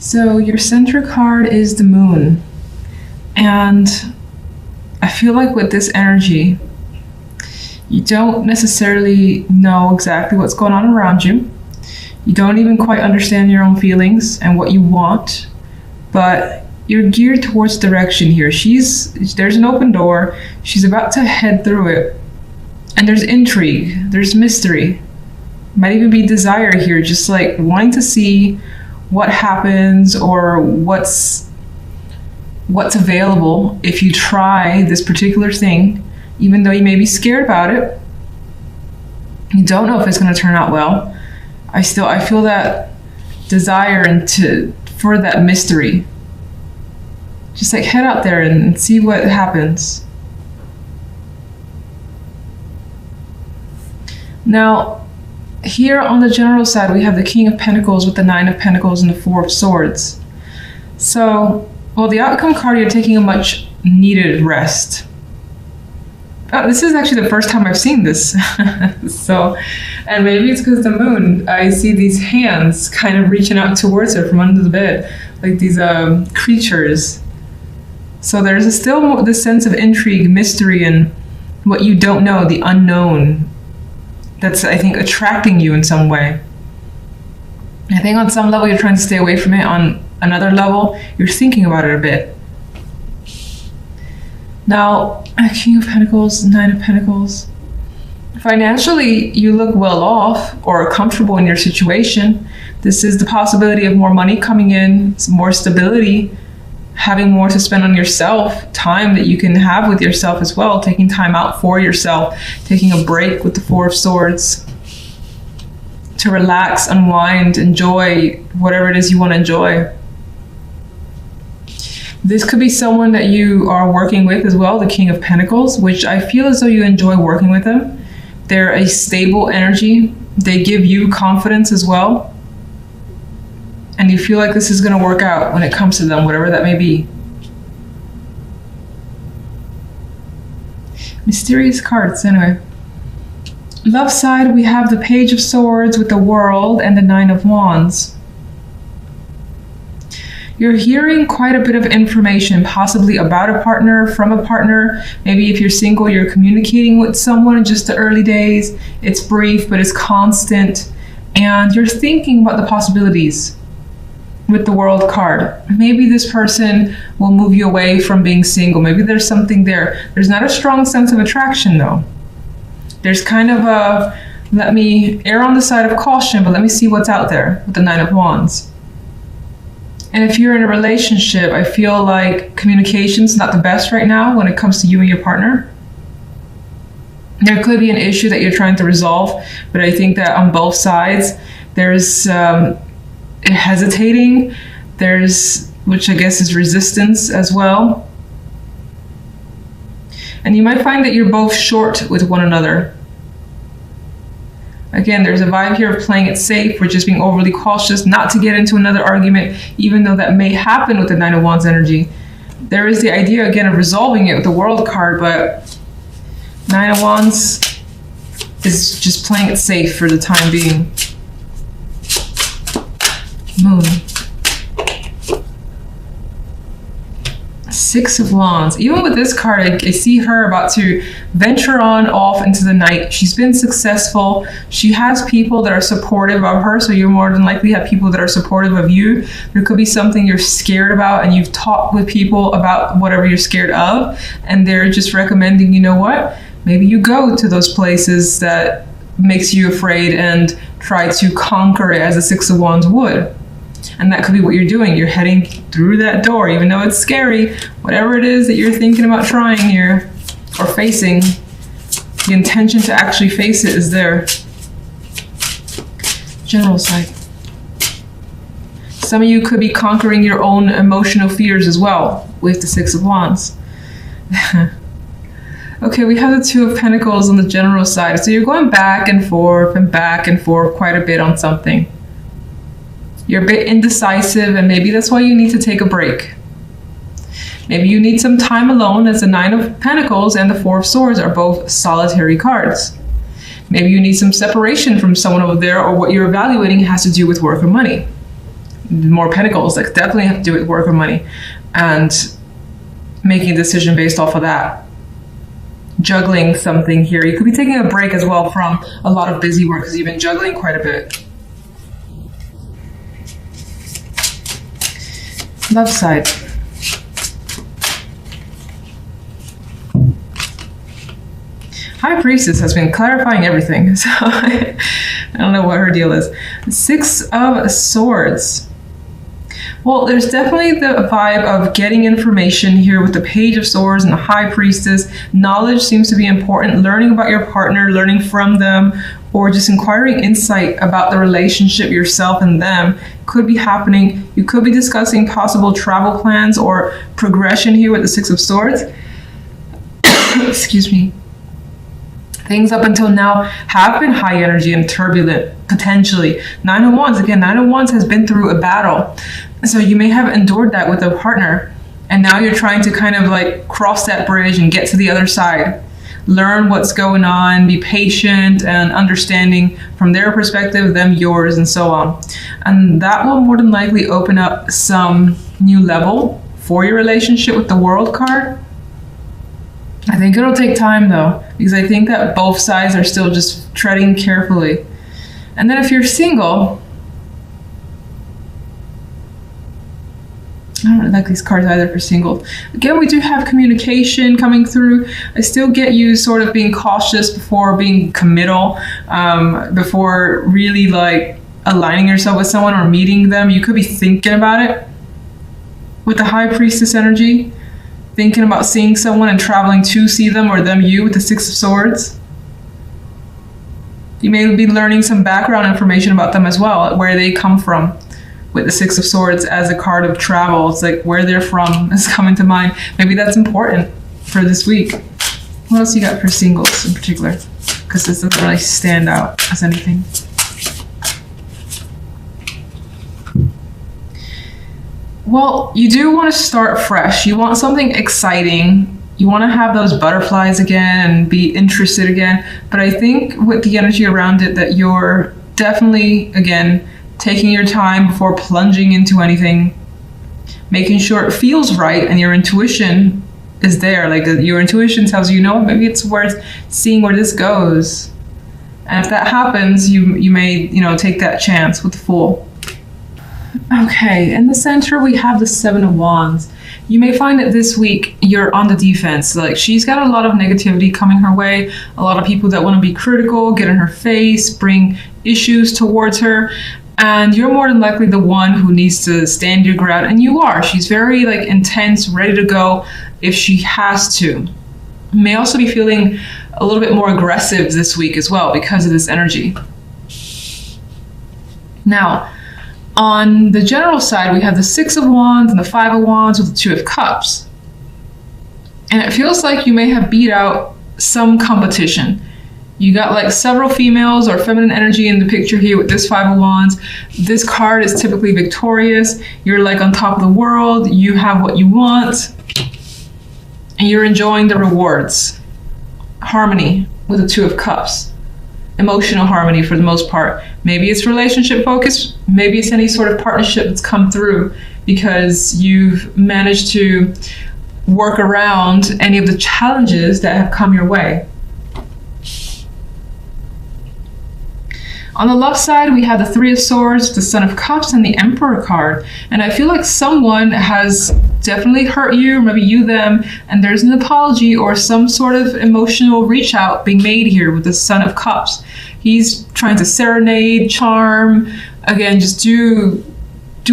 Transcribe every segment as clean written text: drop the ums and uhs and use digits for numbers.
So your center card is the moon. And I feel like with this energy, you don't necessarily know exactly what's going on around you. You don't even quite understand your own feelings and what you want, but you're geared towards direction here. There's an open door. She's about to head through it. And there's intrigue, there's mystery. Might even be desire here, just like wanting to see what happens or what's available if you try this particular thing, even though you may be scared about it. You don't know if it's going to turn out well. I feel that desire for that mystery. Just like head out there and see what happens. Now, here on the general side, we have the King of Pentacles with the Nine of Pentacles and the Four of Swords. So, well, the outcome card, you're taking a much needed rest. Oh, this is actually the first time I've seen this. So, and maybe it's because the moon, I see these hands kind of reaching out towards her from under the bed, like these creatures. So there's still this sense of intrigue, mystery, and what you don't know, the unknown. That's, I think, attracting you in some way. I think on some level you're trying to stay away from it. On another level, you're thinking about it a bit. Now, King of Pentacles, Nine of Pentacles. Financially, you look well off or comfortable in your situation. This is the possibility of more money coming in, some more stability, having more to spend on yourself, time that you can have with yourself as well, taking time out for yourself, taking a break with the Four of Swords to relax, unwind, enjoy whatever it is you want to enjoy. This could be someone that you are working with as well, the King of Pentacles, which I feel as though you enjoy working with them. They're a stable energy. They give you confidence as well. And you feel like this is going to work out when it comes to them, whatever that may be. Mysterious cards, anyway. Love side, we have the Page of Swords with the World and the Nine of Wands. You're hearing quite a bit of information, possibly about a partner, from a partner. Maybe if you're single, you're communicating with someone in just the early days. It's brief, but it's constant. And you're thinking about the possibilities. With the World card, maybe this person will move you away from being single. Maybe there's something there. There's not a strong sense of attraction though. There's kind of a, let me err on the side of caution, but let me see what's out there with the Nine of Wands. And if you're in a relationship, I feel like communication's not the best right now when it comes to you and your partner. There could be an issue that you're trying to resolve, but I think that on both sides, there's hesitating, which I guess is resistance as well. And you might find that you're both short with one another. Again, there's a vibe here of playing it safe, or just being overly cautious, not to get into another argument, even though that may happen with the Nine of Wands energy. There is the idea, again, of resolving it with the World card, but Nine of Wands is just playing it safe for the time being. Moon. Six of Wands. Even with this card, I see her about to venture on off into the night. She's been successful. She has people that are supportive of her, so you more than likely have people that are supportive of you. There could be something you're scared about, and you've talked with people about whatever you're scared of, and they're just recommending, you know what? Maybe you go to those places that makes you afraid and try to conquer it as a Six of Wands would. And that could be what you're doing. You're heading through that door, even though it's scary. Whatever it is that you're thinking about trying here, or facing, the intention to actually face it is there. General side. Some of you could be conquering your own emotional fears as well with the Six of Wands. Okay, we have the Two of Pentacles on the general side. So you're going back and forth quite a bit on something. You're a bit indecisive, and maybe that's why you need to take a break. Maybe you need some time alone, as the Nine of Pentacles and the Four of Swords are both solitary cards. Maybe you need some separation from someone over there, or what you're evaluating has to do with work or money. more pentacles, like definitely have to do with work or money, and making a decision based off of that. Juggling something here. You could be taking a break as well from a lot of busy work because you've been juggling quite a bit. Love side. High Priestess has been clarifying everything, so I don't know what her deal is. 6 of Swords. Well, there's definitely the vibe of getting information here with the Page of Swords and the High Priestess. Knowledge seems to be important. Learning about your partner, learning from them, or just inquiring insight about the relationship, yourself and them, could be happening. You could be discussing possible travel plans or progression here with the 6 of Swords. Excuse me. Things up until now have been high energy and turbulent, potentially. 9 of Wands, again, 9 of Wands has been through a battle. So you may have endured that with a partner. And now you're trying to kind of like cross that bridge and get to the other side. Learn what's going on, be patient and understanding from their perspective, them yours, and so on. And that will more than likely open up some new level for your relationship with the World card. I think it'll take time though, because I think that both sides are still just treading carefully. And then if you're single, I don't really like these cards either for single. Again, we do have communication coming through. I still get you sort of being cautious before being committal, before really like aligning yourself with someone or meeting them. You could be thinking about it with the High Priestess energy. Thinking about seeing someone and traveling to see them, or them you with the 6 of Swords. You may be learning some background information about them as well, where they come from with the 6 of Swords as a card of travel. It's like where they're from is coming to mind. Maybe that's important for this week. What else you got for singles in particular? Because this doesn't really stand out as anything. Well, you do want to start fresh. You want something exciting. You want to have those butterflies again and be interested again. But I think with the energy around it that you're definitely, again, taking your time before plunging into anything, making sure it feels right and your intuition is there. Like your intuition tells you, no, maybe it's worth seeing where this goes. And if that happens, you may, take that chance with the Fool. Okay, in the center we have the 7 of Wands. You may find that this week you're on the defense. Like she's got a lot of negativity coming her way, a lot of people that want to be critical, get in her face, bring issues towards her, and you're more than likely the one who needs to stand your ground, and you are. She's very like intense, ready to go if she has to. May also be feeling a little bit more aggressive this week as well because of this energy. Now, on the general side, we have the 6 of Wands and the 5 of Wands with the 2 of Cups. And it feels like you may have beat out some competition. You got like several females or feminine energy in the picture here with this 5 of Wands. This card is typically victorious. You're like on top of the world. You have what you want. And you're enjoying the rewards. Harmony with the 2 of Cups. Emotional harmony for the most part. Maybe it's relationship focused, maybe it's any sort of partnership that's come through because you've managed to work around any of the challenges that have come your way. On the left side, we have the 3 of Swords, the Son of Cups, and the Emperor card. And I feel like someone has definitely hurt you, maybe you them, and there's an apology or some sort of emotional reach out being made here with the Son of Cups. He's trying to serenade, charm, again, just do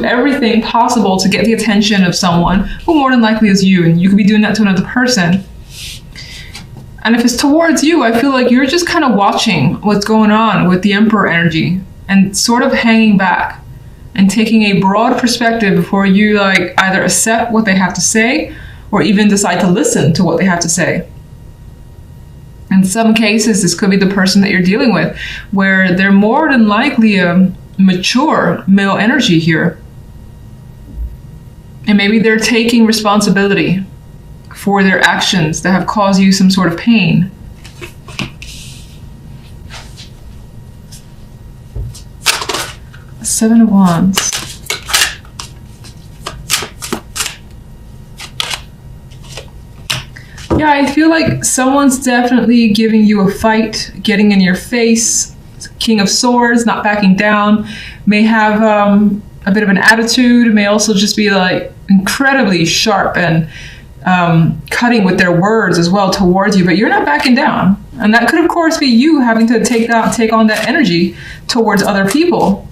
everything possible to get the attention of someone who more than likely is you, and you could be doing that to another person. And if it's towards you, I feel like you're just kind of watching what's going on with the Emperor energy and sort of hanging back and taking a broad perspective before you like either accept what they have to say or even decide to listen to what they have to say. In some cases, this could be the person that you're dealing with, where they're more than likely a mature male energy here. And maybe they're taking responsibility for their actions that have caused you some sort of pain. Seven of Wands. Yeah, I feel like someone's definitely giving you a fight, getting in your face. King of Swords, not backing down, may have a bit of an attitude, may also just be like incredibly sharp and cutting with their words as well towards you, but you're not backing down. And that could, of course, be you having to take on that energy towards other people.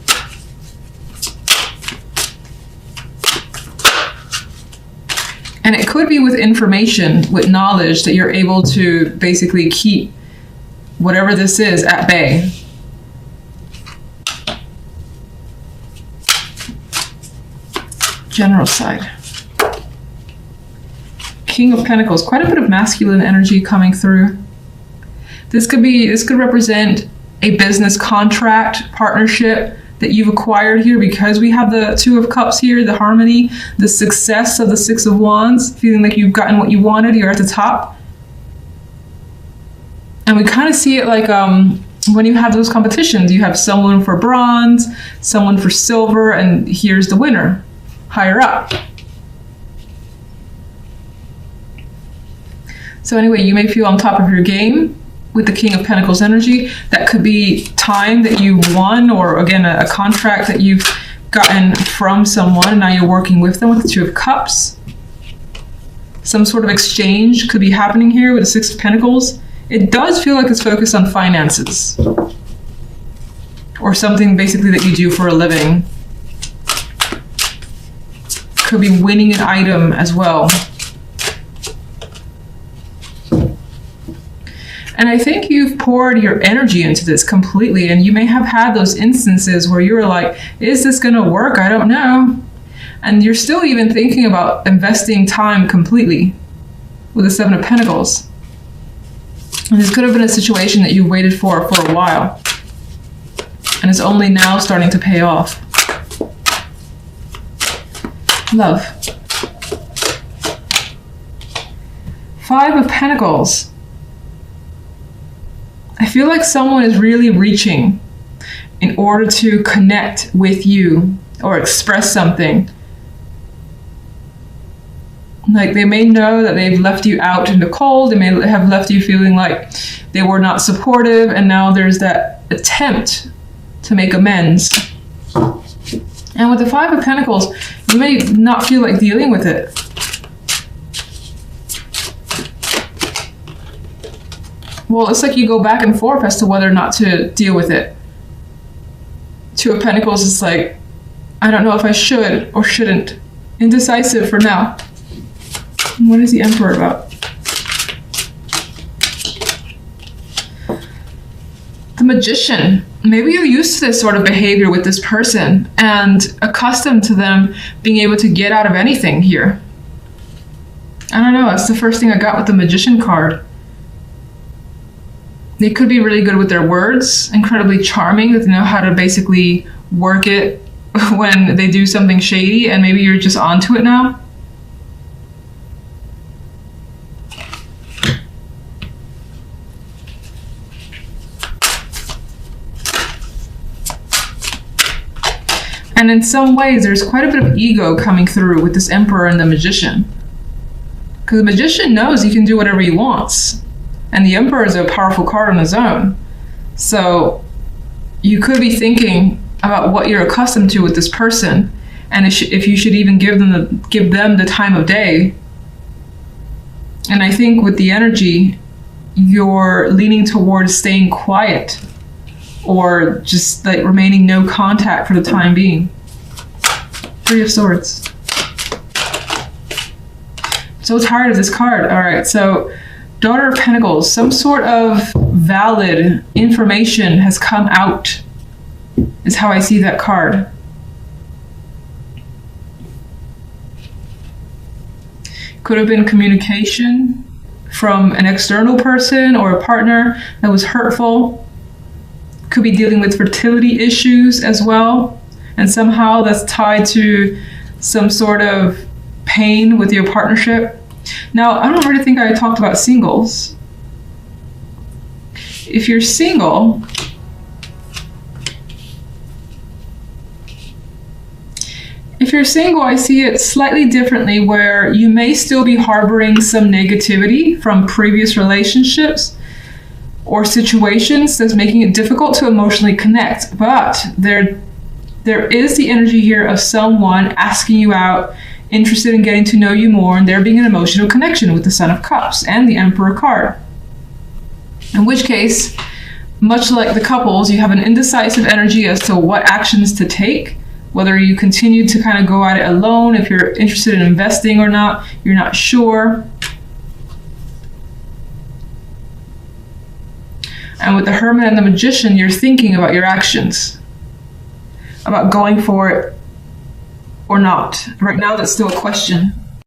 And it could be with information, with knowledge that you're able to basically keep whatever this is at bay. General side. King of Pentacles, quite a bit of masculine energy coming through. This could represent a business contract, partnership that you've acquired here, because we have the Two of Cups here, the harmony, the success of the Six of Wands, feeling like you've gotten what you wanted, you're at the top. And we kind of see it like when you have those competitions, you have someone for bronze, someone for silver, and here's the winner, higher up. So anyway, you may feel on top of your game with the King of Pentacles energy. That could be time that you won, or again, a contract that you've gotten from someone, and now you're working with them with the Two of Cups. Some sort of exchange could be happening here with the Six of Pentacles. It does feel like it's focused on finances, or something basically that you do for a living. Could be winning an item as well. And I think you've poured your energy into this completely, and you may have had those instances where you were like, is this going to work? I don't know. And you're still even thinking about investing time completely with the Seven of Pentacles. And this could have been a situation that you waited for a while, and it's only now starting to pay off. Love. Five of Pentacles. I feel like someone is really reaching in order to connect with you or express something. Like they may know that they've left you out in the cold. They may have left you feeling like they were not supportive, and now there's that attempt to make amends. And with the Five of Pentacles, you may not feel like dealing with it. Well, it's like you go back and forth as to whether or not to deal with it. Two of Pentacles is like, I don't know if I should or shouldn't. Indecisive for now. What is the Emperor about? The Magician. Maybe you're used to this sort of behavior with this person and accustomed to them being able to get out of anything here. I don't know, that's the first thing I got with the Magician card. They could be really good with their words, incredibly charming, that they know how to basically work it when they do something shady, and maybe you're just onto it now. And in some ways, there's quite a bit of ego coming through with this Emperor and the Magician. Because the Magician knows he can do whatever he wants. And the Emperor is a powerful card on his own. So you could be thinking about what you're accustomed to with this person, and if you should even give them the time of day. And I think with the energy, you're leaning towards staying quiet, or just like remaining no contact for the time being. Three of Swords. So tired of this card. All right, so Daughter of Pentacles, some sort of valid information has come out, is how I see that card. Could have been communication from an external person or a partner that was hurtful. Could be dealing with fertility issues as well, and somehow that's tied to some sort of pain with your partnership. Now, I don't really think I talked about singles. If you're single, If you're single, I see it slightly differently, where you may still be harboring some negativity from previous relationships or situations that's making it difficult to emotionally connect. But there is the energy here of someone asking you out, interested in getting to know you more, and there being an emotional connection with the Son of Cups and the Emperor card. In which case, much like the couples, you have an indecisive energy as to what actions to take, whether you continue to kind of go at it alone, if you're interested in investing or not, you're not sure. And with the Hermit and the Magician, you're thinking about your actions, about going for it or not. Right now, that's still a question.